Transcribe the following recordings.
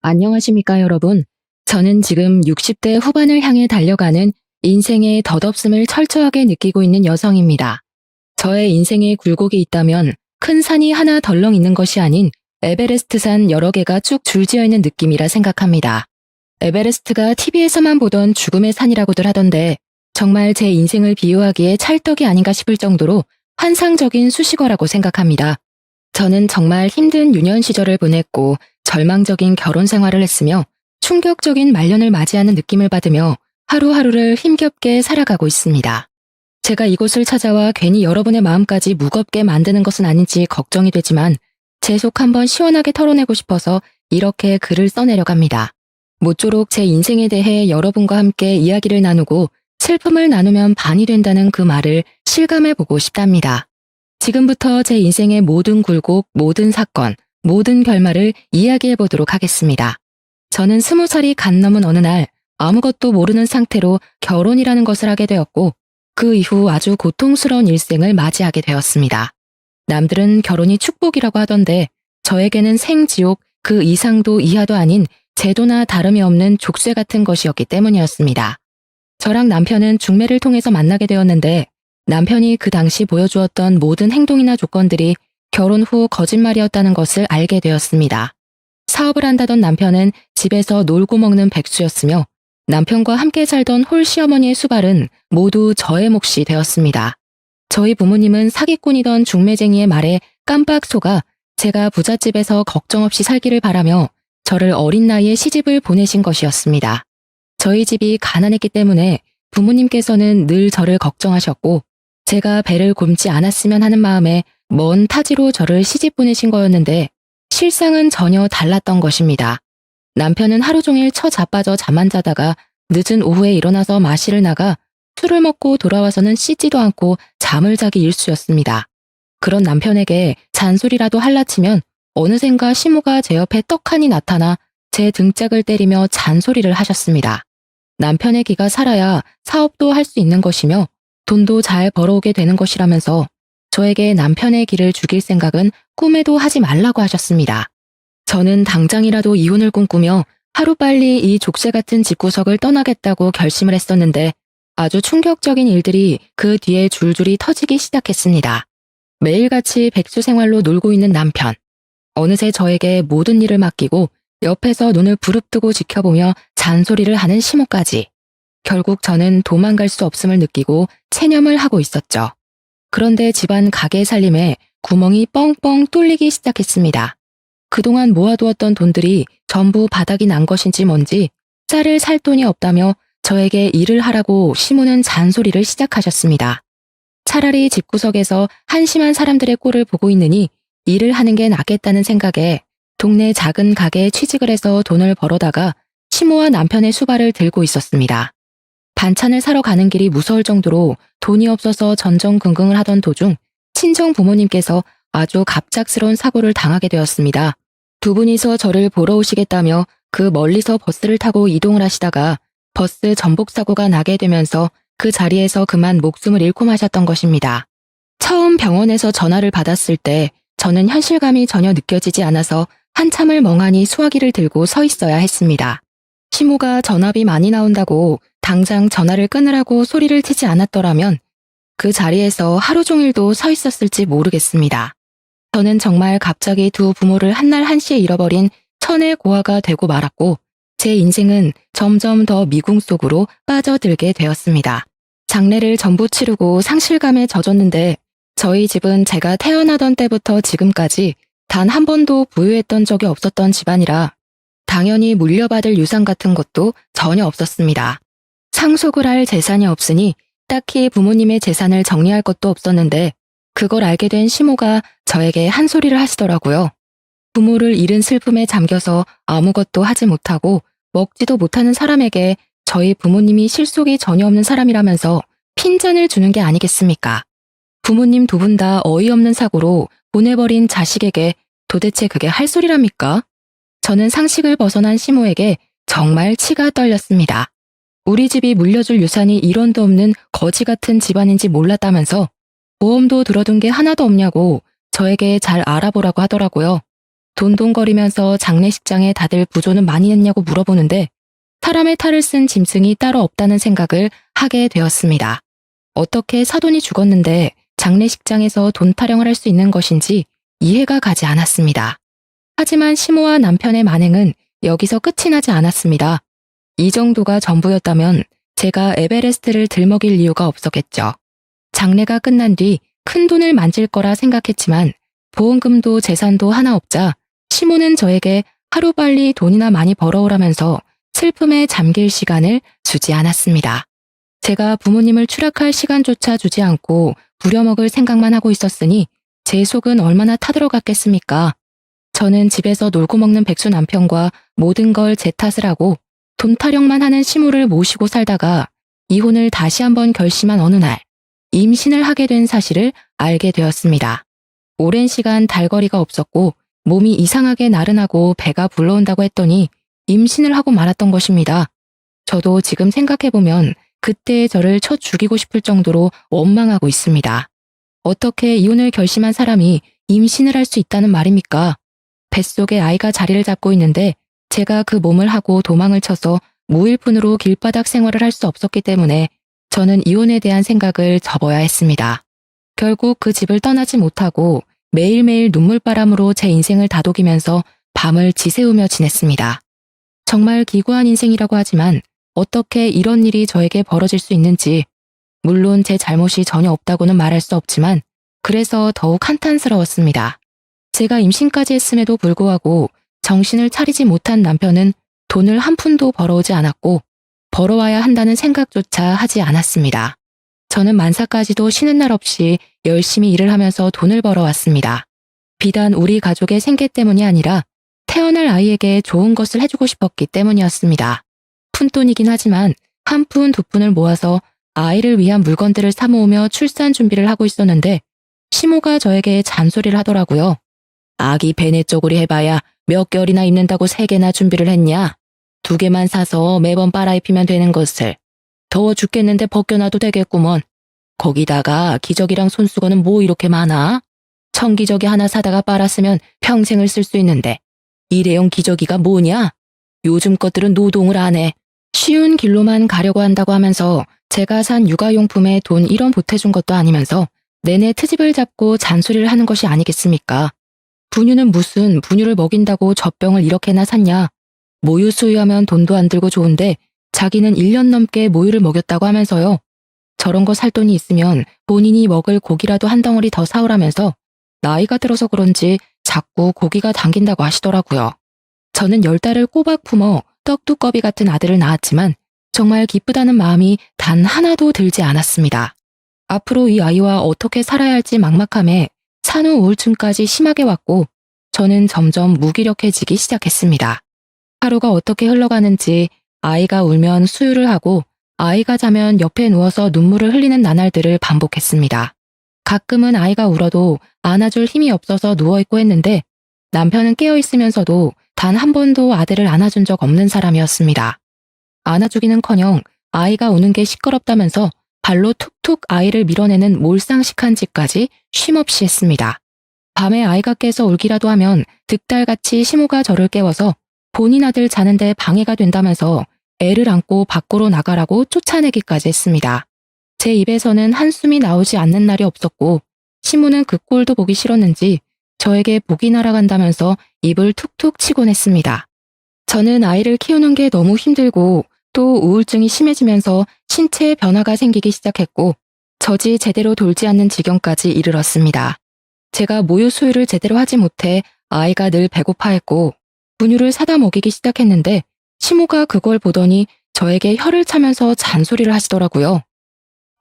안녕하십니까, 여러분. 저는 지금 60대 후반을 향해 달려가는 인생의 덧없음을 철저하게 느끼고 있는 여성입니다. 저의 인생에 굴곡이 있다면 큰 산이 하나 덜렁 있는 것이 아닌 에베레스트산 여러 개가 쭉 줄지어 있는 느낌이라 생각합니다. 에베레스트가 TV에서만 보던 죽음의 산이라고들 하던데 정말 제 인생을 비유하기에 찰떡이 아닌가 싶을 정도로 환상적인 수식어라고 생각합니다. 저는 정말 힘든 유년 시절을 보냈고 절망적인 결혼 생활을 했으며 충격적인 말년을 맞이하는 느낌을 받으며 하루하루를 힘겹게 살아가고 있습니다. 제가 이곳을 찾아와 괜히 여러분의 마음까지 무겁게 만드는 것은 아닌지 걱정이 되지만 제 속 한번 시원하게 털어내고 싶어서 이렇게 글을 써내려갑니다. 모쪼록 제 인생에 대해 여러분과 함께 이야기를 나누고 슬픔을 나누면 반이 된다는 그 말을 실감해보고 싶답니다. 지금부터 제 인생의 모든 굴곡, 모든 사건, 모든 결말을 이야기해보도록 하겠습니다. 저는 20살이 갓 넘은 어느 날 아무것도 모르는 상태로 결혼이라는 것을 하게 되었고 그 이후 아주 고통스러운 일생을 맞이하게 되었습니다. 남들은 결혼이 축복이라고 하던데 저에게는 생지옥 그 이상도 이하도 아닌 제도나 다름이 없는 족쇄 같은 것이었기 때문이었습니다. 저랑 남편은 중매를 통해서 만나게 되었는데 남편이 그 당시 보여주었던 모든 행동이나 조건들이 결혼 후 거짓말이었다는 것을 알게 되었습니다. 사업을 한다던 남편은 집에서 놀고 먹는 백수였으며 남편과 함께 살던 홀 시어머니의 수발은 모두 저의 몫이 되었습니다. 저희 부모님은 사기꾼이던 중매쟁이의 말에 깜빡 속아 제가 부잣집에서 걱정 없이 살기를 바라며 저를 어린 나이에 시집을 보내신 것이었습니다. 저희 집이 가난했기 때문에 부모님께서는 늘 저를 걱정하셨고 제가 배를 굼지 않았으면 하는 마음에 먼 타지로 저를 시집 보내신 거였는데 실상은 전혀 달랐던 것입니다. 남편은 하루 종일 처자빠져 잠만 자다가 늦은 오후에 일어나서 마실을 나가 술을 먹고 돌아와서는 씻지도 않고 잠을 자기 일쑤였습니다. 그런 남편에게 잔소리라도 할라치면 어느샌가 시모가 제 옆에 떡하니 나타나 제 등짝을 때리며 잔소리를 하셨습니다. 남편의 기가 살아야 사업도 할 수 있는 것이며 돈도 잘 벌어오게 되는 것이라면서 저에게 남편의 기를 죽일 생각은 꿈에도 하지 말라고 하셨습니다. 저는 당장이라도 이혼을 꿈꾸며 하루빨리 이 족쇄 같은 집구석을 떠나겠다고 결심을 했었는데 아주 충격적인 일들이 그 뒤에 줄줄이 터지기 시작했습니다. 매일같이 백수 생활로 놀고 있는 남편. 어느새 저에게 모든 일을 맡기고 옆에서 눈을 부릅뜨고 지켜보며 잔소리를 하는 시모까지. 결국 저는 도망갈 수 없음을 느끼고 체념을 하고 있었죠. 그런데 집안 가게 살림에 구멍이 뻥뻥 뚫리기 시작했습니다. 그동안 모아두었던 돈들이 전부 바닥이 난 것인지 뭔지 쌀을 살 돈이 없다며 저에게 일을 하라고 시모는 잔소리를 시작하셨습니다. 차라리 집구석에서 한심한 사람들의 꼴을 보고 있느니 일을 하는 게 낫겠다는 생각에 동네 작은 가게에 취직을 해서 돈을 벌어다가 시모와 남편의 수발을 들고 있었습니다. 반찬을 사러 가는 길이 무서울 정도로 돈이 없어서 전전긍긍을 하던 도중 친정 부모님께서 아주 갑작스러운 사고를 당하게 되었습니다. 두 분이서 저를 보러 오시겠다며 그 멀리서 버스를 타고 이동을 하시다가 버스 전복 사고가 나게 되면서 그 자리에서 그만 목숨을 잃고 마셨던 것입니다. 처음 병원에서 전화를 받았을 때 저는 현실감이 전혀 느껴지지 않아서 한참을 멍하니 수화기를 들고 서 있어야 했습니다. 시모가 전화비 많이 나온다고 당장 전화를 끊으라고 소리를 치지 않았더라면 그 자리에서 하루 종일도 서 있었을지 모르겠습니다. 저는 정말 갑자기 두 부모를 한날 한시에 잃어버린 천의 고아가 되고 말았고 제 인생은 점점 더 미궁 속으로 빠져들게 되었습니다. 장례를 전부 치르고 상실감에 젖었는데 저희 집은 제가 태어나던 때부터 지금까지 단 한 번도 부유했던 적이 없었던 집안이라 당연히 물려받을 유산 같은 것도 전혀 없었습니다. 상속을 할 재산이 없으니 딱히 부모님의 재산을 정리할 것도 없었는데 그걸 알게 된 시모가 저에게 한 소리를 하시더라고요. 부모를 잃은 슬픔에 잠겨서 아무것도 하지 못하고 먹지도 못하는 사람에게 저희 부모님이 실속이 전혀 없는 사람이라면서 핀잔을 주는 게 아니겠습니까? 부모님 두 분 다 어이없는 사고로 보내버린 자식에게 도대체 그게 할 소리랍니까? 저는 상식을 벗어난 시모에게 정말 치가 떨렸습니다. 우리 집이 물려줄 유산이 1원도 없는 거지 같은 집안인지 몰랐다면서 보험도 들어둔 게 하나도 없냐고 저에게 잘 알아보라고 하더라고요. 돈돈거리면서 장례식장에 다들 부조는 많이 했냐고 물어보는데 사람의 탈을 쓴 짐승이 따로 없다는 생각을 하게 되었습니다. 어떻게 사돈이 죽었는데 장례식장에서 돈 타령을 할 수 있는 것인지 이해가 가지 않았습니다. 하지만 시모와 남편의 만행은 여기서 끝이 나지 않았습니다. 이 정도가 전부였다면 제가 에베레스트를 들먹일 이유가 없었겠죠. 장례가 끝난 뒤 큰 돈을 만질 거라 생각했지만 보험금도 재산도 하나 없자 시모는 저에게 하루빨리 돈이나 많이 벌어오라면서 슬픔에 잠길 시간을 주지 않았습니다. 제가 부모님을 추락할 시간조차 주지 않고 부려먹을 생각만 하고 있었으니 제 속은 얼마나 타들어갔겠습니까? 저는 집에서 놀고 먹는 백수 남편과 모든 걸 제 탓을 하고 돈 타령만 하는 시모를 모시고 살다가 이혼을 다시 한번 결심한 어느 날 임신을 하게 된 사실을 알게 되었습니다. 오랜 시간 달거리가 없었고 몸이 이상하게 나른하고 배가 불러온다고 했더니 임신을 하고 말았던 것입니다. 저도 지금 생각해보면 그때의 저를 쳐 죽이고 싶을 정도로 원망하고 있습니다. 어떻게 이혼을 결심한 사람이 임신을 할 수 있다는 말입니까? 뱃속에 아이가 자리를 잡고 있는데 제가 그 몸을 하고 도망을 쳐서 무일푼으로 길바닥 생활을 할 수 없었기 때문에 저는 이혼에 대한 생각을 접어야 했습니다. 결국 그 집을 떠나지 못하고 매일매일 눈물바람으로 제 인생을 다독이면서 밤을 지새우며 지냈습니다. 정말 기구한 인생이라고 하지만 어떻게 이런 일이 저에게 벌어질 수 있는지, 물론 제 잘못이 전혀 없다고는 말할 수 없지만 그래서 더욱 한탄스러웠습니다. 제가 임신까지 했음에도 불구하고 정신을 차리지 못한 남편은 돈을 한 푼도 벌어오지 않았고 벌어와야 한다는 생각조차 하지 않았습니다. 저는 만사까지도 쉬는 날 없이 열심히 일을 하면서 돈을 벌어왔습니다. 비단 우리 가족의 생계 때문이 아니라 태어날 아이에게 좋은 것을 해주고 싶었기 때문이었습니다. 푼돈이긴 하지만 한 푼, 두 푼을 모아서 아이를 위한 물건들을 사 모으며 출산 준비를 하고 있었는데 시모가 저에게 잔소리를 하더라고요. 아기 배내 쪼그리 해봐야 몇 개월이나 입는다고 3개나 준비를 했냐? 2개만 사서 매번 빨아입히면 되는 것을. 더워 죽겠는데 벗겨놔도 되겠구먼. 거기다가 기저귀랑 손수건은 뭐 이렇게 많아? 청기저귀 하나 사다가 빨았으면 평생을 쓸 수 있는데 일회용 기저귀가 뭐냐? 요즘 것들은 노동을 안 해. 쉬운 길로만 가려고 한다고 하면서 제가 산 육아용품에 돈 1원 보태준 것도 아니면서 내내 트집을 잡고 잔소리를 하는 것이 아니겠습니까? 분유는 무슨 분유를 먹인다고 젖병을 이렇게나 샀냐? 모유 수유하면 돈도 안 들고 좋은데 자기는 1년 넘게 모유를 먹였다고 하면서요. 저런 거 살 돈이 있으면 본인이 먹을 고기라도 한 덩어리 더 사오라면서 나이가 들어서 그런지 자꾸 고기가 당긴다고 하시더라고요. 저는 10달을 꼬박 품어 떡두꺼비 같은 아들을 낳았지만 정말 기쁘다는 마음이 단 하나도 들지 않았습니다. 앞으로 이 아이와 어떻게 살아야 할지 막막함에 산후 우울증까지 심하게 왔고 저는 점점 무기력해지기 시작했습니다. 하루가 어떻게 흘러가는지 아이가 울면 수유를 하고 아이가 자면 옆에 누워서 눈물을 흘리는 나날들을 반복했습니다. 가끔은 아이가 울어도 안아줄 힘이 없어서 누워있고 했는데 남편은 깨어있으면서도 단 한 번도 아들을 안아준 적 없는 사람이었습니다. 안아주기는커녕 아이가 우는 게 시끄럽다면서 발로 툭툭 아이를 밀어내는 몰상식한 짓까지 쉼없이 했습니다. 밤에 아이가 깨서 울기라도 하면 득달같이 시모가 저를 깨워서 본인 아들 자는데 방해가 된다면서 애를 안고 밖으로 나가라고 쫓아내기까지 했습니다. 제 입에서는 한숨이 나오지 않는 날이 없었고 시모는 그 꼴도 보기 싫었는지 저에게 복이 날아간다면서 입을 툭툭 치곤 했습니다. 저는 아이를 키우는 게 너무 힘들고 또 우울증이 심해지면서 신체에 변화가 생기기 시작했고 젖이 제대로 돌지 않는 지경까지 이르렀습니다. 제가 모유 수유를 제대로 하지 못해 아이가 늘 배고파했고 분유를 사다 먹이기 시작했는데 시모가 그걸 보더니 저에게 혀를 차면서 잔소리를 하시더라고요.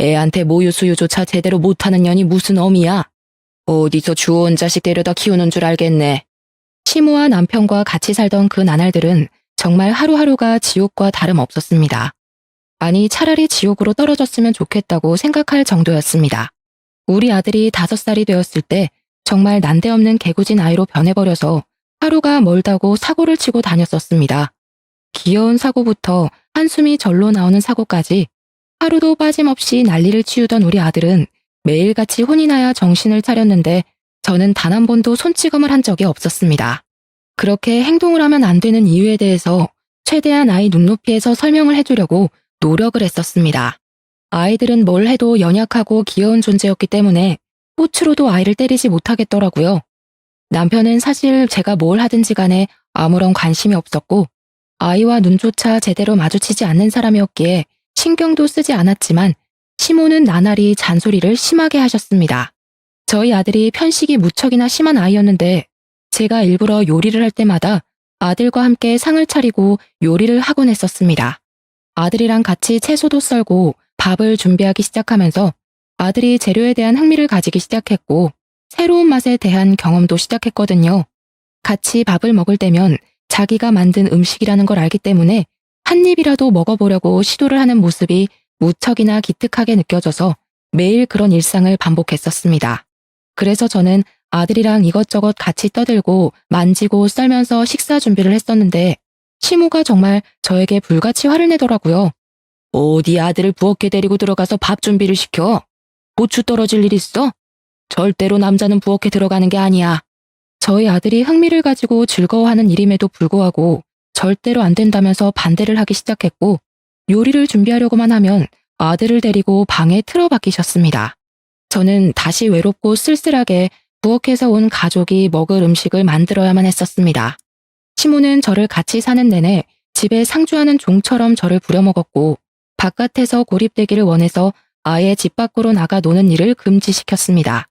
애한테 모유 수유조차 제대로 못하는 년이 무슨 어미야? 어디서 주워온 자식 데려다 키우는 줄 알겠네. 시모와 남편과 같이 살던 그 나날들은 정말 하루하루가 지옥과 다름없었습니다. 아니 차라리 지옥으로 떨어졌으면 좋겠다고 생각할 정도였습니다. 우리 아들이 5살이 되었을 때 정말 난데없는 개구진 아이로 변해버려서 하루가 멀다고 사고를 치고 다녔었습니다. 귀여운 사고부터 한숨이 절로 나오는 사고까지 하루도 빠짐없이 난리를 치우던 우리 아들은 매일같이 혼이 나야 정신을 차렸는데 저는 단 한 번도 손찌검을 한 적이 없었습니다. 그렇게 행동을 하면 안 되는 이유에 대해서 최대한 아이 눈높이에서 설명을 해주려고 노력을 했었습니다. 아이들은 뭘 해도 연약하고 귀여운 존재였기 때문에 꽃으로도 아이를 때리지 못하겠더라고요. 남편은 사실 제가 뭘 하든지 간에 아무런 관심이 없었고 아이와 눈조차 제대로 마주치지 않는 사람이었기에 신경도 쓰지 않았지만 시모는 나날이 잔소리를 심하게 하셨습니다. 저희 아들이 편식이 무척이나 심한 아이였는데 제가 일부러 요리를 할 때마다 아들과 함께 상을 차리고 요리를 하곤 했었습니다. 아들이랑 같이 채소도 썰고 밥을 준비하기 시작하면서 아들이 재료에 대한 흥미를 가지기 시작했고 새로운 맛에 대한 경험도 시작했거든요. 같이 밥을 먹을 때면 자기가 만든 음식이라는 걸 알기 때문에 한 입이라도 먹어보려고 시도를 하는 모습이 무척이나 기특하게 느껴져서 매일 그런 일상을 반복했었습니다. 그래서 저는 아들이랑 이것저것 같이 떠들고 만지고 썰면서 식사 준비를 했었는데 시모가 정말 저에게 불같이 화를 내더라고요. 어디 아들을 부엌에 데리고 들어가서 밥 준비를 시켜? 고추 떨어질 일 있어? 절대로 남자는 부엌에 들어가는 게 아니야. 저희 아들이 흥미를 가지고 즐거워하는 일임에도 불구하고 절대로 안 된다면서 반대를 하기 시작했고 요리를 준비하려고만 하면 아들을 데리고 방에 틀어박히셨습니다. 저는 다시 외롭고 쓸쓸하게 부엌에서 온 가족이 먹을 음식을 만들어야만 했었습니다. 시모는 저를 같이 사는 내내 집에 상주하는 종처럼 저를 부려먹었고 바깥에서 고립되기를 원해서 아예 집 밖으로 나가 노는 일을 금지시켰습니다.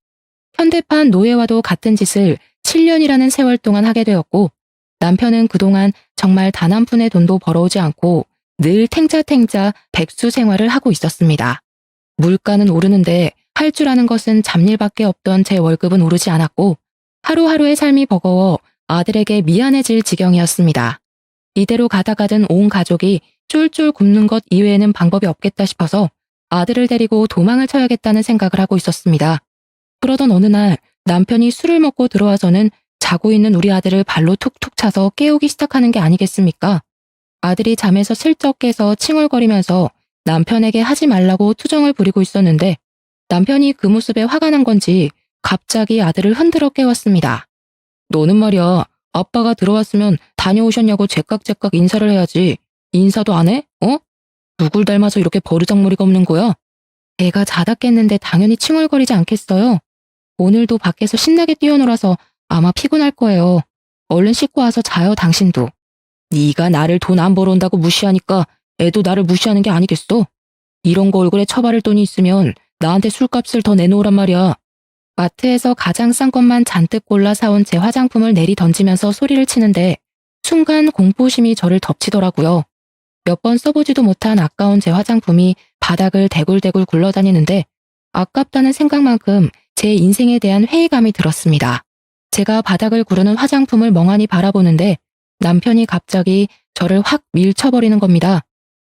현대판 노예와도 같은 짓을 7년이라는 세월 동안 하게 되었고 남편은 그동안 정말 단 한 푼의 돈도 벌어오지 않고 늘 탱자탱자 백수 생활을 하고 있었습니다. 물가는 오르는데 할 줄 아는 것은 잡일밖에 없던 제 월급은 오르지 않았고 하루하루의 삶이 버거워 아들에게 미안해질 지경이었습니다. 이대로 가다가든 온 가족이 쫄쫄 굶는 것 이외에는 방법이 없겠다 싶어서 아들을 데리고 도망을 쳐야겠다는 생각을 하고 있었습니다. 그러던 어느 날 남편이 술을 먹고 들어와서는 자고 있는 우리 아들을 발로 툭툭 차서 깨우기 시작하는 게 아니겠습니까? 아들이 잠에서 슬쩍 깨서 칭얼거리면서 남편에게 하지 말라고 투정을 부리고 있었는데 남편이 그 모습에 화가 난 건지 갑자기 아들을 흔들어 깨웠습니다. 너는 말이야, 아빠가 들어왔으면 다녀오셨냐고 제깍제깍 인사를 해야지. 인사도 안 해? 어? 누굴 닮아서 이렇게 버르장머리가 없는 거야? 애가 자다 깼는데 당연히 칭얼거리지 않겠어요? 오늘도 밖에서 신나게 뛰어놀아서 아마 피곤할 거예요. 얼른 씻고 와서 자요, 당신도. 네가 나를 돈 안 벌어온다고 무시하니까 애도 나를 무시하는 게 아니겠어? 이런 거 얼굴에 처바를 돈이 있으면 나한테 술값을 더 내놓으란 말이야. 마트에서 가장 싼 것만 잔뜩 골라 사온 제 화장품을 내리 던지면서 소리를 치는데 순간 공포심이 저를 덮치더라고요. 몇 번 써보지도 못한 아까운 제 화장품이 바닥을 대굴대굴 굴러다니는데 아깝다는 생각만큼 제 인생에 대한 회의감이 들었습니다. 제가 바닥을 구르는 화장품을 멍하니 바라보는데 남편이 갑자기 저를 확 밀쳐버리는 겁니다.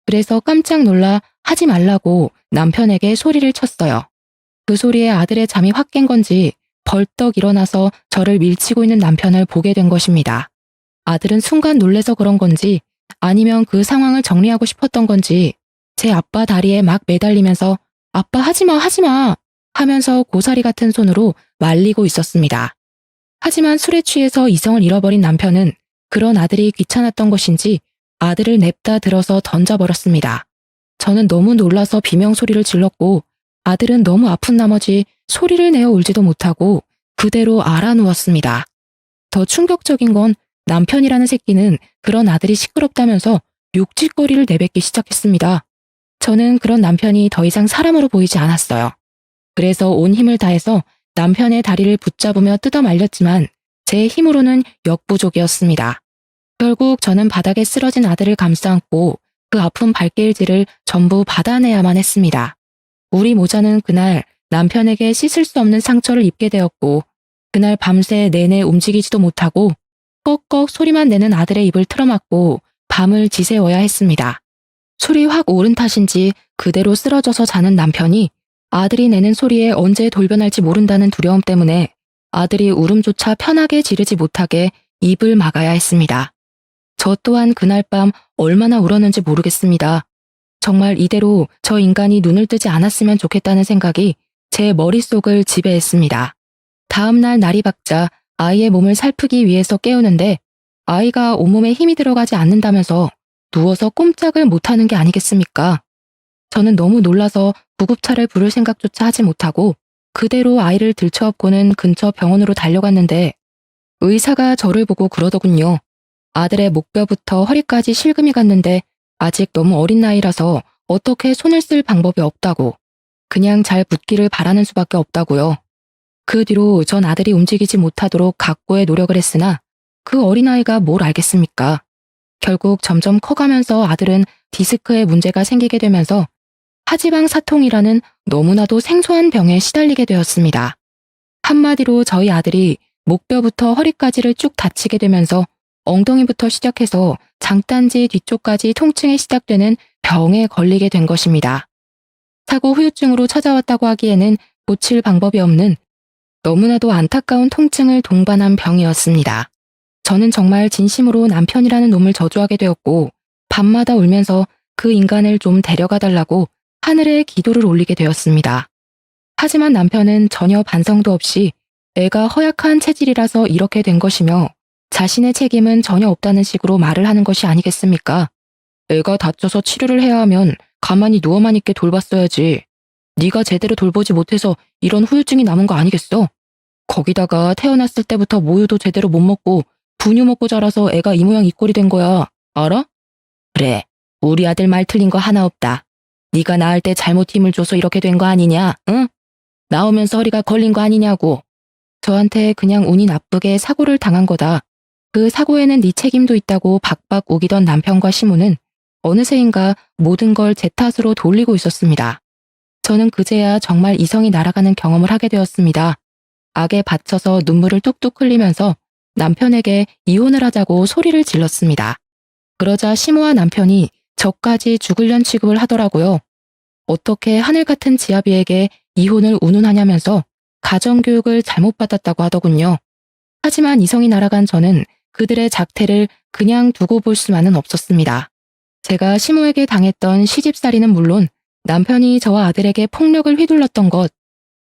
그래서 깜짝 놀라 하지 말라고 남편에게 소리를 쳤어요. 그 소리에 아들의 잠이 확 깬 건지 벌떡 일어나서 저를 밀치고 있는 남편을 보게 된 것입니다. 아들은 순간 놀래서 그런 건지 아니면 그 상황을 정리하고 싶었던 건지 제 아빠 다리에 막 매달리면서 아빠 하지마 하지마 하면서 고사리 같은 손으로 말리고 있었습니다. 하지만 술에 취해서 이성을 잃어버린 남편은 그런 아들이 귀찮았던 것인지 아들을 냅다 들어서 던져버렸습니다. 저는 너무 놀라서 비명소리를 질렀고 아들은 너무 아픈 나머지 소리를 내어 울지도 못하고 그대로 알아누웠습니다. 더 충격적인 건 남편이라는 새끼는 그런 아들이 시끄럽다면서 욕짓거리를 내뱉기 시작했습니다. 저는 그런 남편이 더 이상 사람으로 보이지 않았어요. 그래서 온 힘을 다해서 남편의 다리를 붙잡으며 뜯어 말렸지만 제 힘으로는 역부족이었습니다. 결국 저는 바닥에 쓰러진 아들을 감싸안고 그 아픈 발길질을 전부 받아내야만 했습니다. 우리 모자는 그날 남편에게 씻을 수 없는 상처를 입게 되었고 그날 밤새 내내 움직이지도 못하고 꺽꺽 소리만 내는 아들의 입을 틀어막고 밤을 지새워야 했습니다. 술이 확 오른 탓인지 그대로 쓰러져서 자는 남편이 아들이 내는 소리에 언제 돌변할지 모른다는 두려움 때문에 아들이 울음조차 편하게 지르지 못하게 입을 막아야 했습니다. 저 또한 그날 밤 얼마나 울었는지 모르겠습니다. 정말 이대로 저 인간이 눈을 뜨지 않았으면 좋겠다는 생각이 제 머릿속을 지배했습니다. 다음 날 날이 밝자 아이의 몸을 살피기 위해서 깨우는데 아이가 온몸에 힘이 들어가지 않는다면서 누워서 꼼짝을 못하는 게 아니겠습니까? 저는 너무 놀라서 구급차를 부를 생각조차 하지 못하고 그대로 아이를 들쳐업고는 근처 병원으로 달려갔는데 의사가 저를 보고 그러더군요. 아들의 목뼈부터 허리까지 실금이 갔는데 아직 너무 어린 나이라서 어떻게 손을 쓸 방법이 없다고, 그냥 잘 붙기를 바라는 수밖에 없다고요. 그 뒤로 전 아들이 움직이지 못하도록 각고의 노력을 했으나 그 어린아이가 뭘 알겠습니까? 결국 점점 커가면서 아들은 디스크에 문제가 생기게 되면서 하지방 사통이라는 너무나도 생소한 병에 시달리게 되었습니다. 한마디로 저희 아들이 목뼈부터 허리까지를 쭉 다치게 되면서 엉덩이부터 시작해서 장딴지 뒤쪽까지 통증이 시작되는 병에 걸리게 된 것입니다. 사고 후유증으로 찾아왔다고 하기에는 고칠 방법이 없는 너무나도 안타까운 통증을 동반한 병이었습니다. 저는 정말 진심으로 남편이라는 놈을 저주하게 되었고 밤마다 울면서 그 인간을 좀 데려가 달라고 하늘에 기도를 올리게 되었습니다. 하지만 남편은 전혀 반성도 없이 애가 허약한 체질이라서 이렇게 된 것이며 자신의 책임은 전혀 없다는 식으로 말을 하는 것이 아니겠습니까? 애가 다쳐서 치료를 해야 하면 가만히 누워만 있게 돌봤어야지. 네가 제대로 돌보지 못해서 이런 후유증이 남은 거 아니겠어? 거기다가 태어났을 때부터 모유도 제대로 못 먹고 분유 먹고 자라서 애가 이 모양 이 꼴이 된 거야. 알아? 그래, 우리 아들 말 틀린 거 하나 없다. 네가 낳을 때 잘못 힘을 줘서 이렇게 된 거 아니냐, 응? 나오면서 허리가 걸린 거 아니냐고. 저한테 그냥 운이 나쁘게 사고를 당한 거다. 그 사고에는 네 책임도 있다고 박박 우기던 남편과 시모는 어느새인가 모든 걸 제 탓으로 돌리고 있었습니다. 저는 그제야 정말 이성이 날아가는 경험을 하게 되었습니다. 악에 받쳐서 눈물을 뚝뚝 흘리면서 남편에게 이혼을 하자고 소리를 질렀습니다. 그러자 시모와 남편이 저까지 죽을련 취급을 하더라고요. 어떻게 하늘 같은 지아비에게 이혼을 운운하냐면서 가정교육을 잘못 받았다고 하더군요. 하지만 이성이 날아간 저는 그들의 작태를 그냥 두고 볼 수만은 없었습니다. 제가 시모에게 당했던 시집살이는 물론 남편이 저와 아들에게 폭력을 휘둘렀던 것,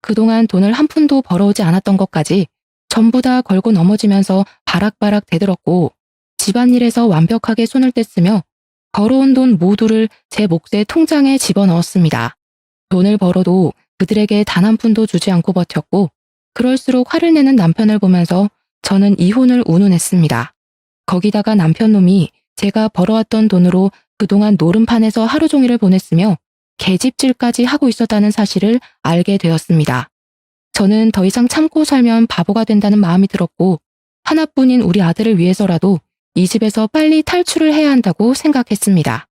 그동안 돈을 한 푼도 벌어오지 않았던 것까지 전부 다 걸고 넘어지면서 바락바락 대들었고 집안일에서 완벽하게 손을 뗐으며 벌어온 돈 모두를 제 몫의 통장에 집어넣었습니다. 돈을 벌어도 그들에게 단 한 푼도 주지 않고 버텼고 그럴수록 화를 내는 남편을 보면서 저는 이혼을 운운했습니다. 거기다가 남편놈이 제가 벌어왔던 돈으로 그동안 노름판에서 하루 종일을 보냈으며 계집질까지 하고 있었다는 사실을 알게 되었습니다. 저는 더 이상 참고 살면 바보가 된다는 마음이 들었고 하나뿐인 우리 아들을 위해서라도 이 집에서 빨리 탈출을 해야 한다고 생각했습니다.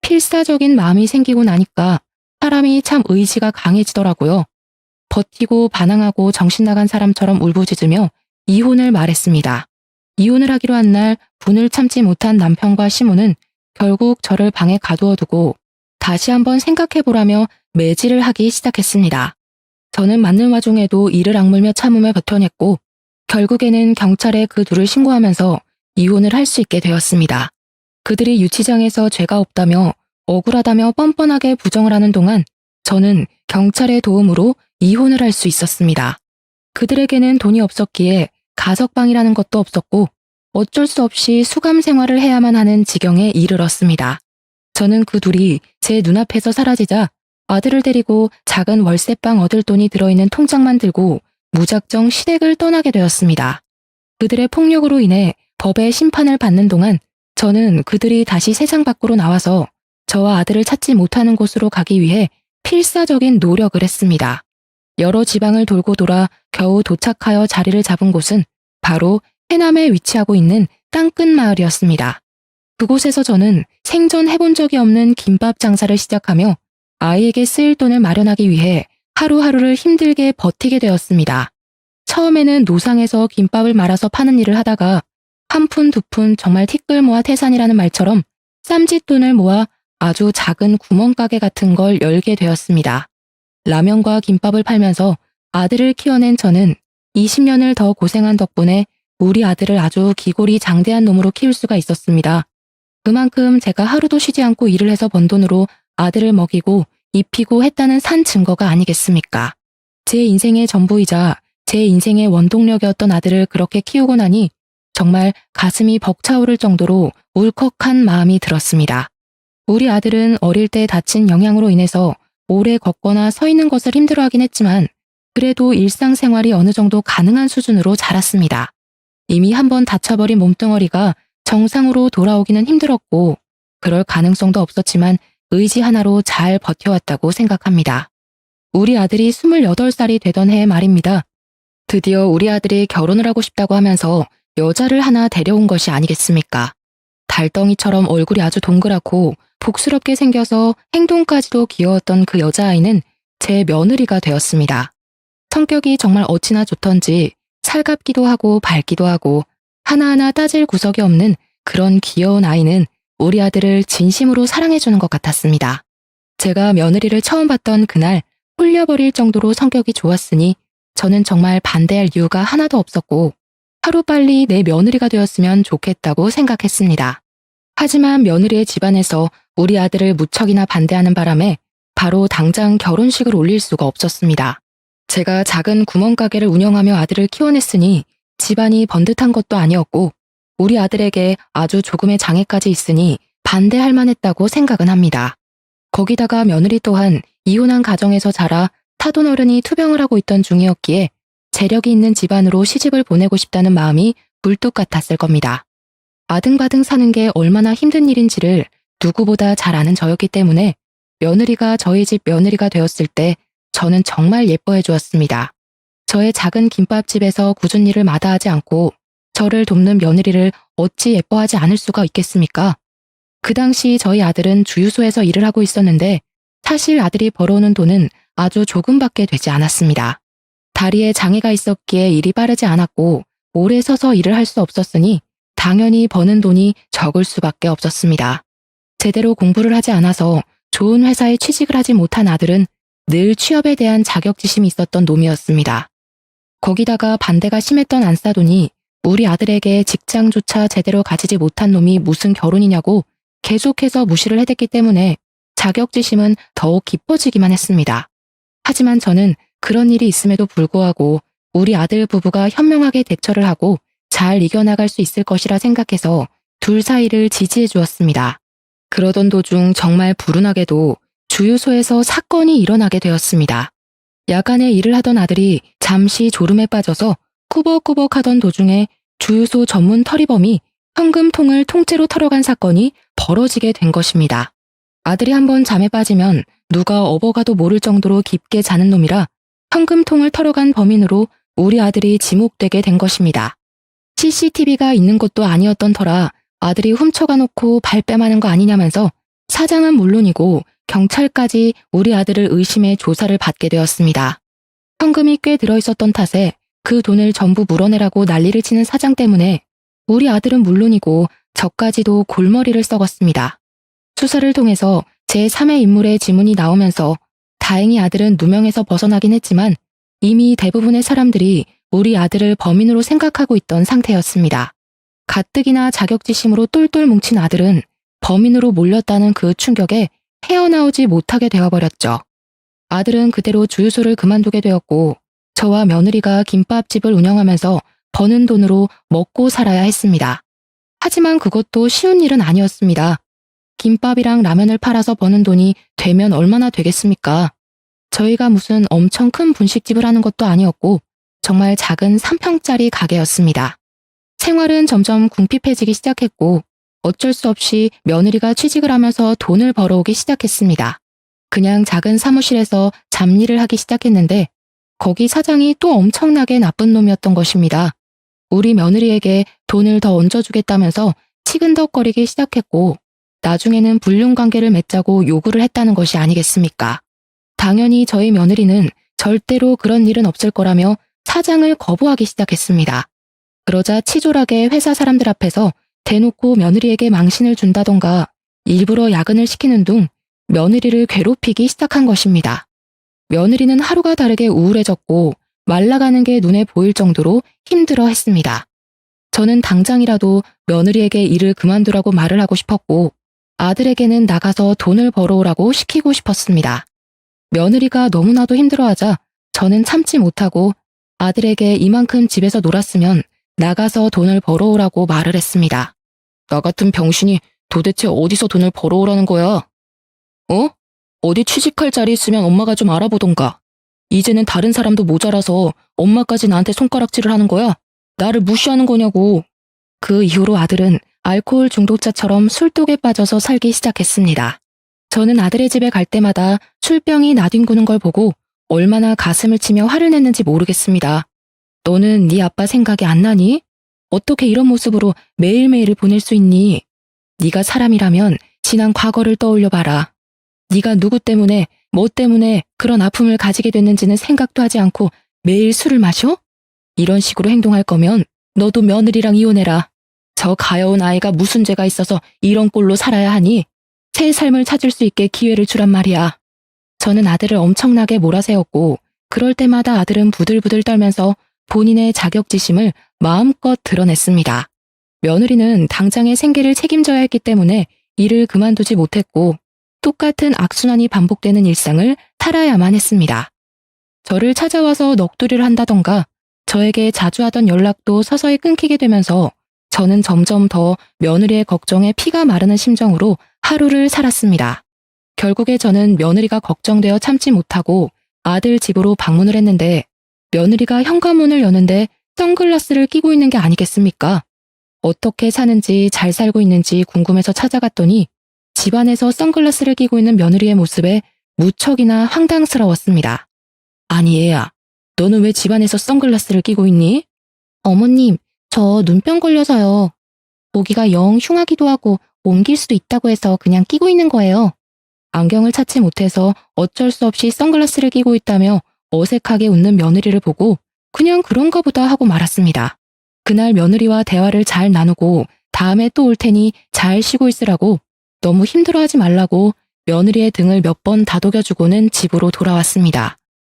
필사적인 마음이 생기고 나니까 사람이 참 의지가 강해지더라고요. 버티고 반항하고 정신 나간 사람처럼 울부짖으며 이혼을 말했습니다. 이혼을 하기로 한 날 분을 참지 못한 남편과 시모는 결국 저를 방에 가두어두고 다시 한번 생각해보라며 매질을 하기 시작했습니다. 저는 맞는 와중에도 이를 악물며 참으며 버텨냈고 결국에는 경찰에 그 둘을 신고하면서 이혼을 할 수 있게 되었습니다. 그들이 유치장에서 죄가 없다며 억울하다며 뻔뻔하게 부정을 하는 동안 저는 경찰의 도움으로 이혼을 할 수 있었습니다. 그들에게는 돈이 없었기에 가석방이라는 것도 없었고 어쩔 수 없이 수감 생활을 해야만 하는 지경에 이르렀습니다. 저는 그 둘이 제 눈앞에서 사라지자 아들을 데리고 작은 월세방 얻을 돈이 들어있는 통장만 들고 무작정 시댁을 떠나게 되었습니다. 그들의 폭력으로 인해 법의 심판을 받는 동안 저는 그들이 다시 세상 밖으로 나와서 저와 아들을 찾지 못하는 곳으로 가기 위해 필사적인 노력을 했습니다. 여러 지방을 돌고 돌아 겨우 도착하여 자리를 잡은 곳은 바로 해남에 위치하고 있는 땅끝 마을이었습니다. 그곳에서 저는 생전해본 적이 없는 김밥 장사를 시작하며 아이에게 쓰일 돈을 마련하기 위해 하루하루를 힘들게 버티게 되었습니다. 처음에는 노상에서 김밥을 말아서 파는 일을 하다가 한 푼, 두 푼 정말 티끌 모아 태산이라는 말처럼 쌈짓돈을 모아 아주 작은 구멍가게 같은 걸 열게 되었습니다. 라면과 김밥을 팔면서 아들을 키워낸 저는 20년을 더 고생한 덕분에 우리 아들을 아주 기골이 장대한 놈으로 키울 수가 있었습니다. 그만큼 제가 하루도 쉬지 않고 일을 해서 번 돈으로 아들을 먹이고 입히고 했다는 산 증거가 아니겠습니까? 제 인생의 전부이자 제 인생의 원동력이었던 아들을 그렇게 키우고 나니 정말 가슴이 벅차오를 정도로 울컥한 마음이 들었습니다. 우리 아들은 어릴 때 다친 영향으로 인해서 오래 걷거나 서 있는 것을 힘들어하긴 했지만 그래도 일상생활이 어느 정도 가능한 수준으로 자랐습니다. 이미 한번 다쳐버린 몸뚱어리가 정상으로 돌아오기는 힘들었고 그럴 가능성도 없었지만 의지 하나로 잘 버텨왔다고 생각합니다. 우리 아들이 28살이 되던 해의 말입니다. 드디어 우리 아들이 결혼을 하고 싶다고 하면서 여자를 하나 데려온 것이 아니겠습니까? 달덩이처럼 얼굴이 아주 동그랗고 복스럽게 생겨서 행동까지도 귀여웠던 그 여자아이는 제 며느리가 되었습니다. 성격이 정말 어찌나 좋던지 살갑기도 하고 밝기도 하고 하나하나 따질 구석이 없는 그런 귀여운 아이는 우리 아들을 진심으로 사랑해주는 것 같았습니다. 제가 며느리를 처음 봤던 그날 홀려버릴 정도로 성격이 좋았으니 저는 정말 반대할 이유가 하나도 없었고 하루빨리 내 며느리가 되었으면 좋겠다고 생각했습니다. 하지만 며느리의 집안에서 우리 아들을 무척이나 반대하는 바람에 바로 당장 결혼식을 올릴 수가 없었습니다. 제가 작은 구멍가게를 운영하며 아들을 키워냈으니 집안이 번듯한 것도 아니었고 우리 아들에게 아주 조금의 장애까지 있으니 반대할 만했다고 생각은 합니다. 거기다가 며느리 또한 이혼한 가정에서 자라 타돈어른이 투병을 하고 있던 중이었기에 재력이 있는 집안으로 시집을 보내고 싶다는 마음이 굴뚝 같았을 겁니다. 아등바등 사는 게 얼마나 힘든 일인지를 누구보다 잘 아는 저였기 때문에 며느리가 저희 집 며느리가 되었을 때 저는 정말 예뻐해 주었습니다. 저의 작은 김밥집에서 굳은 일을 마다하지 않고 저를 돕는 며느리를 어찌 예뻐하지 않을 수가 있겠습니까? 그 당시 저희 아들은 주유소에서 일을 하고 있었는데 사실 아들이 벌어오는 돈은 아주 조금밖에 되지 않았습니다. 다리에 장애가 있었기에 일이 빠르지 않았고 오래 서서 일을 할 수 없었으니 당연히 버는 돈이 적을 수밖에 없었습니다. 제대로 공부를 하지 않아서 좋은 회사에 취직을 하지 못한 아들은 늘 취업에 대한 자격지심이 있었던 놈이었습니다. 거기다가 반대가 심했던 안싸돈이 우리 아들에게 직장조차 제대로 가지지 못한 놈이 무슨 결혼이냐고 계속해서 무시를 해댔기 때문에 자격지심은 더욱 깊어지기만 했습니다. 하지만 저는 그런 일이 있음에도 불구하고 우리 아들 부부가 현명하게 대처를 하고 잘 이겨나갈 수 있을 것이라 생각해서 둘 사이를 지지해 주었습니다. 그러던 도중 정말 불운하게도 주유소에서 사건이 일어나게 되었습니다. 야간에 일을 하던 아들이 잠시 졸음에 빠져서 꾸벅꾸벅 하던 도중에 주유소 전문 털이범이 현금통을 통째로 털어간 사건이 벌어지게 된 것입니다. 아들이 한번 잠에 빠지면 누가 업어가도 모를 정도로 깊게 자는 놈이라 현금통을 털어간 범인으로 우리 아들이 지목되게 된 것입니다. CCTV가 있는 것도 아니었던 터라 아들이 훔쳐가 놓고 발뺌하는 거 아니냐면서 사장은 물론이고 경찰까지 우리 아들을 의심해 조사를 받게 되었습니다. 현금이 꽤 들어있었던 탓에 그 돈을 전부 물어내라고 난리를 치는 사장 때문에 우리 아들은 물론이고 저까지도 골머리를 썩었습니다. 수사를 통해서 제3의 인물의 지문이 나오면서 다행히 아들은 누명에서 벗어나긴 했지만 이미 대부분의 사람들이 우리 아들을 범인으로 생각하고 있던 상태였습니다. 가뜩이나 자격지심으로 똘똘 뭉친 아들은 범인으로 몰렸다는 그 충격에 헤어나오지 못하게 되어버렸죠. 아들은 그대로 주유소를 그만두게 되었고 저와 며느리가 김밥집을 운영하면서 버는 돈으로 먹고 살아야 했습니다. 하지만 그것도 쉬운 일은 아니었습니다. 김밥이랑 라면을 팔아서 버는 돈이 되면 얼마나 되겠습니까? 저희가 무슨 엄청 큰 분식집을 하는 것도 아니었고 정말 작은 3평짜리 가게였습니다. 생활은 점점 궁핍해지기 시작했고 어쩔 수 없이 며느리가 취직을 하면서 돈을 벌어오기 시작했습니다. 그냥 작은 사무실에서 잡일을 하기 시작했는데 거기 사장이 또 엄청나게 나쁜 놈이었던 것입니다. 우리 며느리에게 돈을 더 얹어주겠다면서 치근덕거리기 시작했고 나중에는 불륜관계를 맺자고 요구를 했다는 것이 아니겠습니까? 당연히 저희 며느리는 절대로 그런 일은 없을 거라며 사장을 거부하기 시작했습니다. 그러자 치졸하게 회사 사람들 앞에서 대놓고 며느리에게 망신을 준다던가 일부러 야근을 시키는 둥 며느리를 괴롭히기 시작한 것입니다. 며느리는 하루가 다르게 우울해졌고 말라가는 게 눈에 보일 정도로 힘들어했습니다. 저는 당장이라도 며느리에게 일을 그만두라고 말을 하고 싶었고 아들에게는 나가서 돈을 벌어오라고 시키고 싶었습니다. 며느리가 너무나도 힘들어하자 저는 참지 못하고 아들에게 이만큼 집에서 놀았으면 나가서 돈을 벌어오라고 말을 했습니다. 나 같은 병신이 도대체 어디서 돈을 벌어오라는 거야? 어? 어디 취직할 자리 있으면 엄마가 좀 알아보던가. 이제는 다른 사람도 모자라서 엄마까지 나한테 손가락질을 하는 거야? 나를 무시하는 거냐고. 그 이후로 아들은 알코올 중독자처럼 술독에 빠져서 살기 시작했습니다. 저는 아들의 집에 갈 때마다 술병이 나뒹구는 걸 보고 얼마나 가슴을 치며 화를 냈는지 모르겠습니다. 너는 네 아빠 생각이 안 나니? 어떻게 이런 모습으로 매일매일을 보낼 수 있니? 네가 사람이라면 지난 과거를 떠올려봐라. 네가 누구 때문에, 뭐 때문에 그런 아픔을 가지게 됐는지는 생각도 하지 않고 매일 술을 마셔? 이런 식으로 행동할 거면 너도 며느리랑 이혼해라. 저 가여운 아이가 무슨 죄가 있어서 이런 꼴로 살아야 하니? 새 삶을 찾을 수 있게 기회를 주란 말이야. 저는 아들을 엄청나게 몰아세웠고 그럴 때마다 아들은 부들부들 떨면서 본인의 자격지심을 마음껏 드러냈습니다. 며느리는 당장의 생계를 책임져야 했기 때문에 일을 그만두지 못했고 똑같은 악순환이 반복되는 일상을 살아야만 했습니다. 저를 찾아와서 넋두리를 한다던가 저에게 자주 하던 연락도 서서히 끊기게 되면서 저는 점점 더 며느리의 걱정에 피가 마르는 심정으로 하루를 살았습니다. 결국에 저는 며느리가 걱정되어 참지 못하고 아들 집으로 방문을 했는데 며느리가 현관문을 여는데 선글라스를 끼고 있는 게 아니겠습니까? 어떻게 사는지 잘 살고 있는지 궁금해서 찾아갔더니 집안에서 선글라스를 끼고 있는 며느리의 모습에 무척이나 황당스러웠습니다. 아니 얘야, 너는 왜 집안에서 선글라스를 끼고 있니? 어머님, 저 눈병 걸려서요. 보기가 영 흉하기도 하고 옮길 수도 있다고 해서 그냥 끼고 있는 거예요. 안경을 찾지 못해서 어쩔 수 없이 선글라스를 끼고 있다며 어색하게 웃는 며느리를 보고 그냥 그런가 보다 하고 말았습니다. 그날 며느리와 대화를 잘 나누고 다음에 또 올 테니 잘 쉬고 있으라고 너무 힘들어하지 말라고 며느리의 등을 몇 번 다독여주고는 집으로 돌아왔습니다.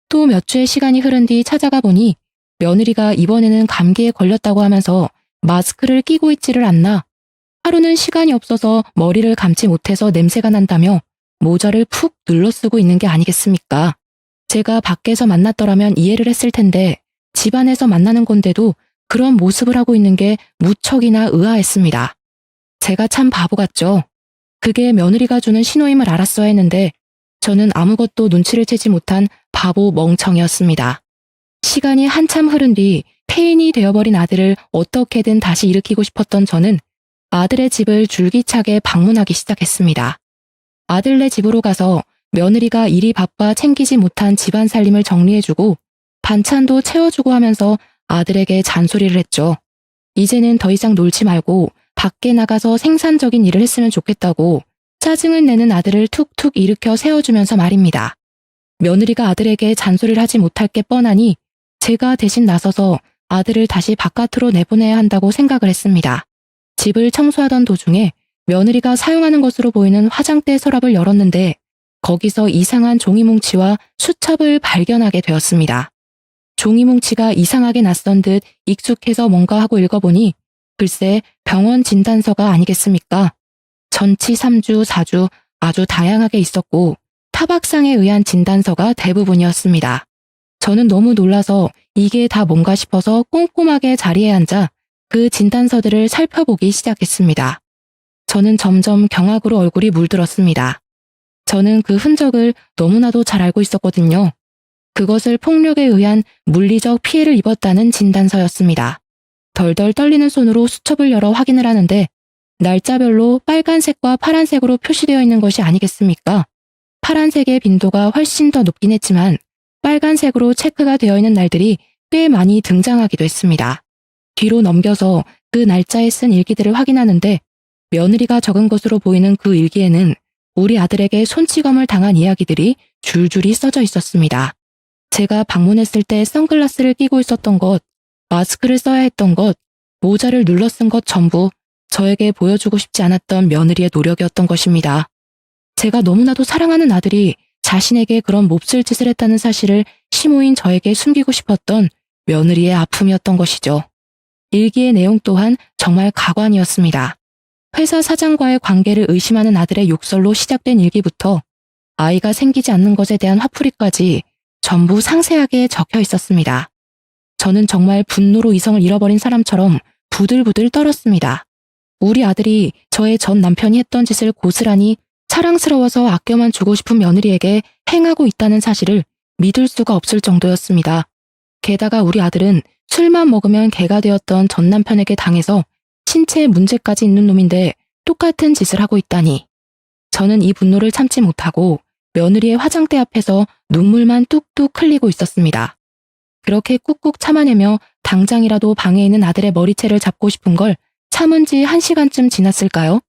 또 몇 주의 시간이 흐른 뒤 찾아가 보니 며느리가 이번에는 감기에 걸렸다고 하면서 마스크를 끼고 있지를 않나. 하루는 시간이 없어서 머리를 감지 못해서 냄새가 난다며 모자를 푹 눌러쓰고 있는 게 아니겠습니까? 제가 밖에서 만났더라면 이해를 했을 텐데 집안에서 만나는 건데도 그런 모습을 하고 있는 게 무척이나 의아했습니다. 제가 참 바보 같죠? 그게 며느리가 주는 신호임을 알았어야 했는데 저는 아무것도 눈치를 채지 못한 바보 멍청이었습니다. 시간이 한참 흐른 뒤 폐인이 되어버린 아들을 어떻게든 다시 일으키고 싶었던 저는 아들의 집을 줄기차게 방문하기 시작했습니다. 아들네 집으로 가서 며느리가 일이 바빠 챙기지 못한 집안 살림을 정리해주고 반찬도 채워주고 하면서 아들에게 잔소리를 했죠. 이제는 더 이상 놀지 말고 밖에 나가서 생산적인 일을 했으면 좋겠다고 짜증을 내는 아들을 툭툭 일으켜 세워주면서 말입니다. 며느리가 아들에게 잔소리를 하지 못할 게 뻔하니 제가 대신 나서서 아들을 다시 바깥으로 내보내야 한다고 생각을 했습니다. 집을 청소하던 도중에 며느리가 사용하는 것으로 보이는 화장대 서랍을 열었는데 거기서 이상한 종이뭉치와 수첩을 발견하게 되었습니다. 종이뭉치가 이상하게 낯선 듯 익숙해서 뭔가 하고 읽어보니 글쎄 병원 진단서가 아니겠습니까? 전치 3주, 4주 아주 다양하게 있었고 타박상에 의한 진단서가 대부분이었습니다. 저는 너무 놀라서 이게 다 뭔가 싶어서 꼼꼼하게 자리에 앉아 그 진단서들을 살펴보기 시작했습니다. 저는 점점 경악으로 얼굴이 물들었습니다. 저는 그 흔적을 너무나도 잘 알고 있었거든요. 그것을 폭력에 의한 물리적 피해를 입었다는 진단서였습니다. 덜덜 떨리는 손으로 수첩을 열어 확인을 하는데 날짜별로 빨간색과 파란색으로 표시되어 있는 것이 아니겠습니까? 파란색의 빈도가 훨씬 더 높긴 했지만 빨간색으로 체크가 되어 있는 날들이 꽤 많이 등장하기도 했습니다. 뒤로 넘겨서 그 날짜에 쓴 일기들을 확인하는데 며느리가 적은 것으로 보이는 그 일기에는 우리 아들에게 손찌검을 당한 이야기들이 줄줄이 써져 있었습니다. 제가 방문했을 때 선글라스를 끼고 있었던 것, 마스크를 써야 했던 것, 모자를 눌러 쓴 것 전부 저에게 보여주고 싶지 않았던 며느리의 노력이었던 것입니다. 제가 너무나도 사랑하는 아들이 자신에게 그런 몹쓸 짓을 했다는 사실을 시모인 저에게 숨기고 싶었던 며느리의 아픔이었던 것이죠. 일기의 내용 또한 정말 가관이었습니다. 회사 사장과의 관계를 의심하는 아들의 욕설로 시작된 일기부터 아이가 생기지 않는 것에 대한 화풀이까지 전부 상세하게 적혀 있었습니다. 저는 정말 분노로 이성을 잃어버린 사람처럼 부들부들 떨었습니다. 우리 아들이 저의 전 남편이 했던 짓을 고스란히 사랑스러워서 아껴만 주고 싶은 며느리에게 행하고 있다는 사실을 믿을 수가 없을 정도였습니다. 게다가 우리 아들은 술만 먹으면 개가 되었던 전 남편에게 당해서 신체에 문제까지 있는 놈인데 똑같은 짓을 하고 있다니. 저는 이 분노를 참지 못하고 며느리의 화장대 앞에서 눈물만 뚝뚝 흘리고 있었습니다. 그렇게 꾹꾹 참아내며 당장이라도 방에 있는 아들의 머리채를 잡고 싶은 걸 참은 지 1시간쯤 지났을까요?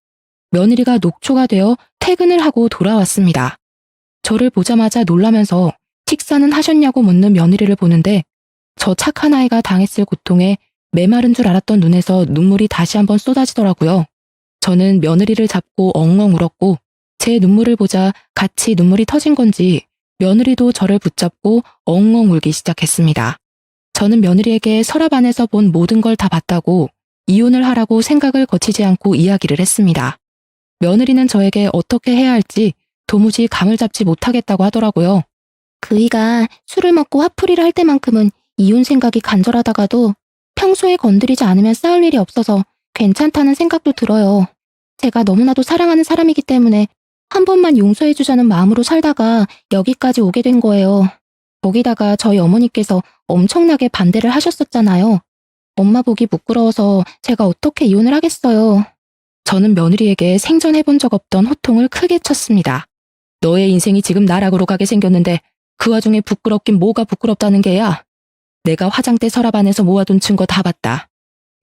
며느리가 녹초가 되어 퇴근을 하고 돌아왔습니다. 저를 보자마자 놀라면서 식사는 하셨냐고 묻는 며느리를 보는데 저 착한 아이가 당했을 고통에 메마른 줄 알았던 눈에서 눈물이 다시 한번 쏟아지더라고요. 저는 며느리를 잡고 엉엉 울었고 제 눈물을 보자 같이 눈물이 터진 건지 며느리도 저를 붙잡고 엉엉 울기 시작했습니다. 저는 며느리에게 서랍 안에서 본 모든 걸 다 봤다고 이혼을 하라고 생각을 거치지 않고 이야기를 했습니다. 며느리는 저에게 어떻게 해야 할지 도무지 감을 잡지 못하겠다고 하더라고요. 그이가 술을 먹고 화풀이를 할 때만큼은 이혼 생각이 간절하다가도 평소에 건드리지 않으면 싸울 일이 없어서 괜찮다는 생각도 들어요. 제가 너무나도 사랑하는 사람이기 때문에 한 번만 용서해주자는 마음으로 살다가 여기까지 오게 된 거예요. 거기다가 저희 어머니께서 엄청나게 반대를 하셨었잖아요. 엄마 보기 부끄러워서 제가 어떻게 이혼을 하겠어요. 저는 며느리에게 생전해본 적 없던 호통을 크게 쳤습니다. 너의 인생이 지금 나락으로 가게 생겼는데 그 와중에 부끄럽긴 뭐가 부끄럽다는 게야. 내가 화장대 서랍 안에서 모아둔 증거 다 봤다.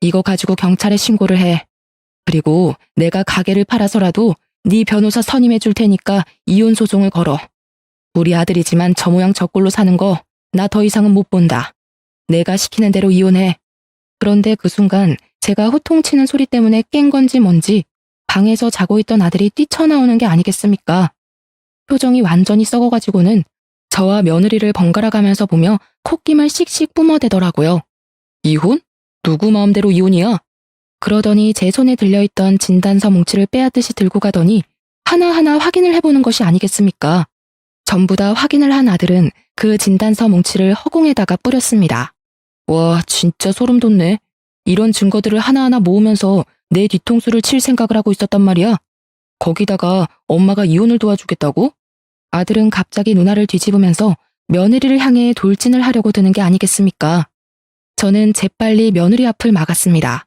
이거 가지고 경찰에 신고를 해. 그리고 내가 가게를 팔아서라도 네 변호사 선임해 줄 테니까 이혼 소송을 걸어. 우리 아들이지만 저 모양 저 꼴로 사는 거 나 더 이상은 못 본다. 내가 시키는 대로 이혼해. 그런데 그 순간 제가 호통치는 소리 때문에 깬 건지 뭔지 방에서 자고 있던 아들이 뛰쳐나오는 게 아니겠습니까? 표정이 완전히 썩어가지고는 저와 며느리를 번갈아 가면서 보며 콧김을 씩씩 뿜어대더라고요. 이혼? 누구 마음대로 이혼이야? 그러더니 제 손에 들려있던 진단서 뭉치를 빼앗듯이 들고 가더니 하나하나 확인을 해보는 것이 아니겠습니까? 전부 다 확인을 한 아들은 그 진단서 뭉치를 허공에다가 뿌렸습니다. 와, 진짜 소름 돋네. 이런 증거들을 하나하나 모으면서 내 뒤통수를 칠 생각을 하고 있었단 말이야. 거기다가 엄마가 이혼을 도와주겠다고? 아들은 갑자기 눈알을 뒤집으면서 며느리를 향해 돌진을 하려고 드는 게 아니겠습니까? 저는 재빨리 며느리 앞을 막았습니다.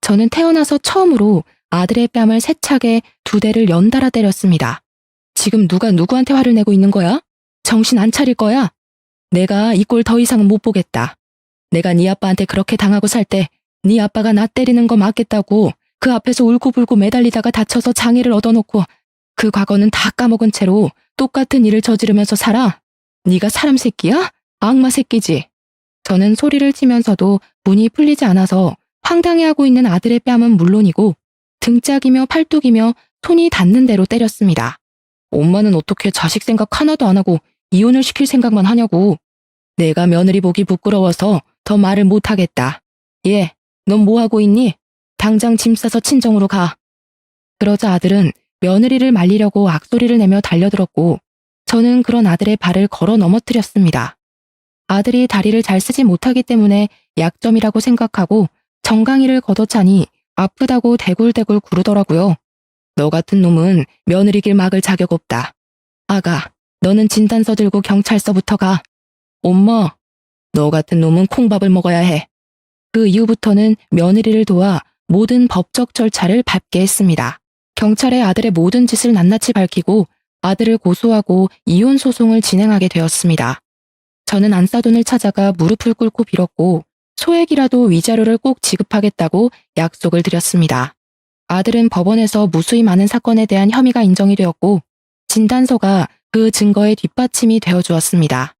저는 태어나서 처음으로 아들의 뺨을 세차게 2대를 연달아 때렸습니다. 지금 누가 누구한테 화를 내고 있는 거야? 정신 안 차릴 거야? 내가 이 꼴 더 이상은 못 보겠다. 내가 네 아빠한테 그렇게 당하고 살 때 네 아빠가 나 때리는 거 맞겠다고 그 앞에서 울고불고 매달리다가 다쳐서 장애를 얻어놓고 그 과거는 다 까먹은 채로 똑같은 일을 저지르면서 살아? 네가 사람 새끼야? 악마 새끼지? 저는 소리를 치면서도 문이 풀리지 않아서 황당해하고 있는 아들의 뺨은 물론이고 등짝이며 팔뚝이며 손이 닿는 대로 때렸습니다. 엄마는 어떻게 자식 생각 하나도 안 하고 이혼을 시킬 생각만 하냐고. 내가 며느리 보기 부끄러워서 더 말을 못하겠다. 얘, 넌 뭐하고 있니? 당장 짐 싸서 친정으로 가. 그러자 아들은 며느리를 말리려고 악소리를 내며 달려들었고 저는 그런 아들의 발을 걸어 넘어뜨렸습니다. 아들이 다리를 잘 쓰지 못하기 때문에 약점이라고 생각하고 정강이를 걷어차니 아프다고 대굴대굴 구르더라고요. 너 같은 놈은 며느리 길 막을 자격 없다. 아가, 너는 진단서 들고 경찰서부터 가. 엄마, 너 같은 놈은 콩밥을 먹어야 해. 그 이후부터는 며느리를 도와 모든 법적 절차를 밟게 했습니다. 경찰에 아들의 모든 짓을 낱낱이 밝히고 아들을 고소하고 이혼 소송을 진행하게 되었습니다. 저는 안사돈을 찾아가 무릎을 꿇고 빌었고 소액이라도 위자료를 꼭 지급하겠다고 약속을 드렸습니다. 아들은 법원에서 무수히 많은 사건에 대한 혐의가 인정이 되었고 진단서가 그 증거의 뒷받침이 되어주었습니다.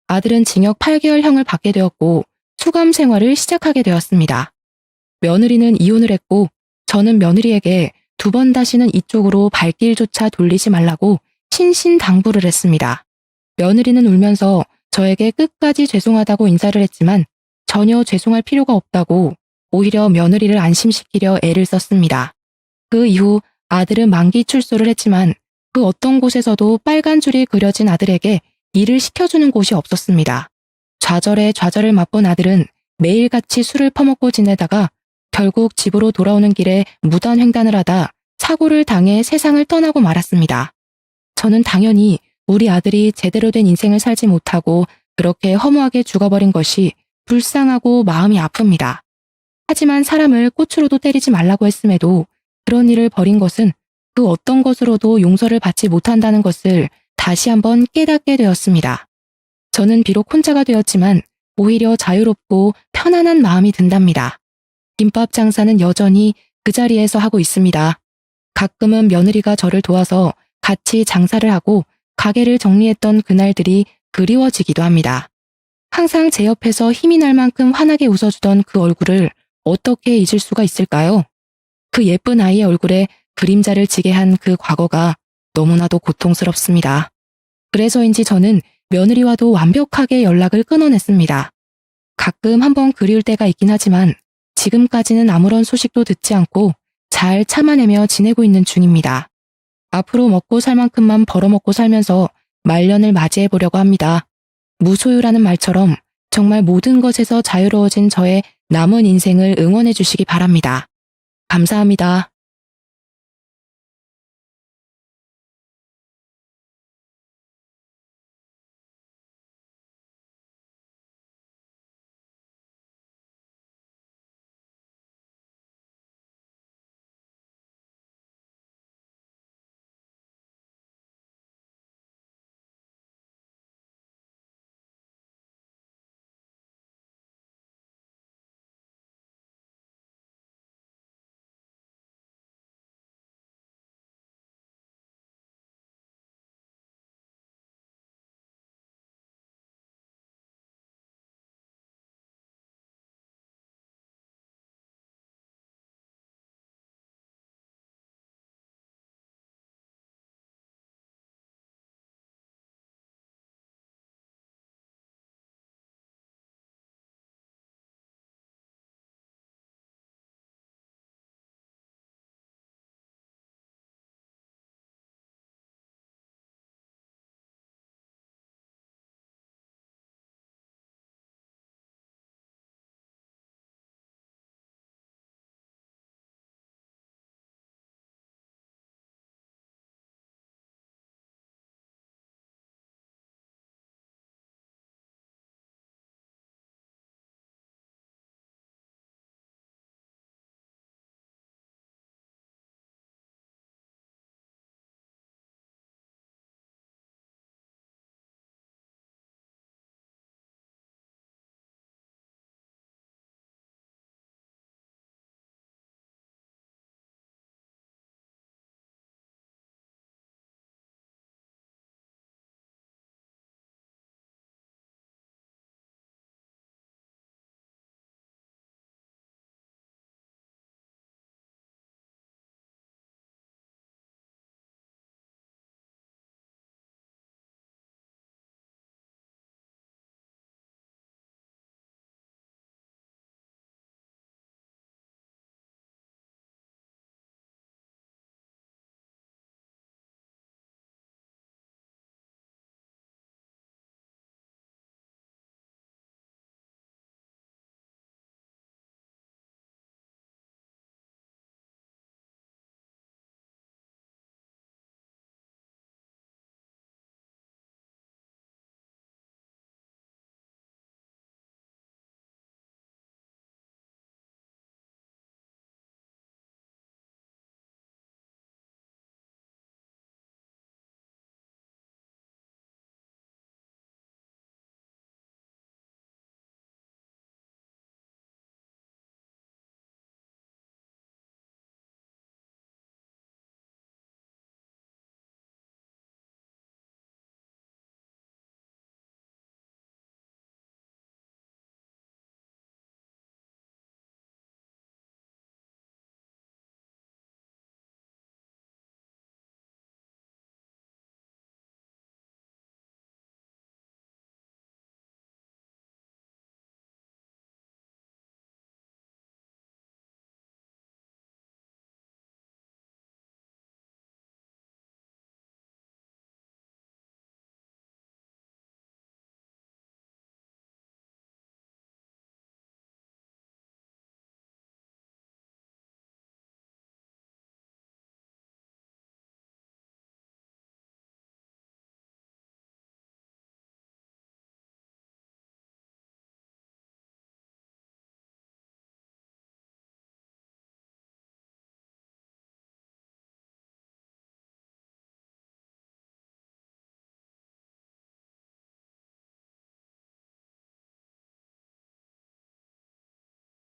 아들은 징역 8개월형을 받게 되었고 수감 생활을 시작하게 되었습니다. 며느리는 이혼을 했고 저는 며느리에게 2번 다시는 이쪽으로 발길조차 돌리지 말라고 신신당부를 했습니다. 며느리는 울면서 저에게 끝까지 죄송하다고 인사를 했지만 전혀 죄송할 필요가 없다고 오히려 며느리를 안심시키려 애를 썼습니다. 그 이후 아들은 만기 출소를 했지만 그 어떤 곳에서도 빨간 줄이 그려진 아들에게 일을 시켜주는 곳이 없었습니다. 좌절에 좌절을 맛본 아들은 매일같이 술을 퍼먹고 지내다가 결국 집으로 돌아오는 길에 무단횡단을 하다 사고를 당해 세상을 떠나고 말았습니다. 저는 당연히 우리 아들이 제대로 된 인생을 살지 못하고 그렇게 허무하게 죽어버린 것이 불쌍하고 마음이 아픕니다. 하지만 사람을 꽃으로도 때리지 말라고 했음에도 그런 일을 벌인 것은 그 어떤 것으로도 용서를 받지 못한다는 것을 다시 한번 깨닫게 되었습니다. 저는 비록 혼자가 되었지만 오히려 자유롭고 편안한 마음이 든답니다. 김밥 장사는 여전히 그 자리에서 하고 있습니다. 가끔은 며느리가 저를 도와서 같이 장사를 하고 가게를 정리했던 그날들이 그리워지기도 합니다. 항상 제 옆에서 힘이 날 만큼 환하게 웃어주던 그 얼굴을 어떻게 잊을 수가 있을까요? 그 예쁜 아이의 얼굴에 그림자를 지게 한 그 과거가 너무나도 고통스럽습니다. 그래서인지 저는 며느리와도 완벽하게 연락을 끊어냈습니다. 가끔 한번 그리울 때가 있긴 하지만 지금까지는 아무런 소식도 듣지 않고 잘 참아내며 지내고 있는 중입니다. 앞으로 먹고 살 만큼만 벌어먹고 살면서 말년을 맞이해보려고 합니다. 무소유라는 말처럼 정말 모든 것에서 자유로워진 저의 남은 인생을 응원해 주시기 바랍니다. 감사합니다.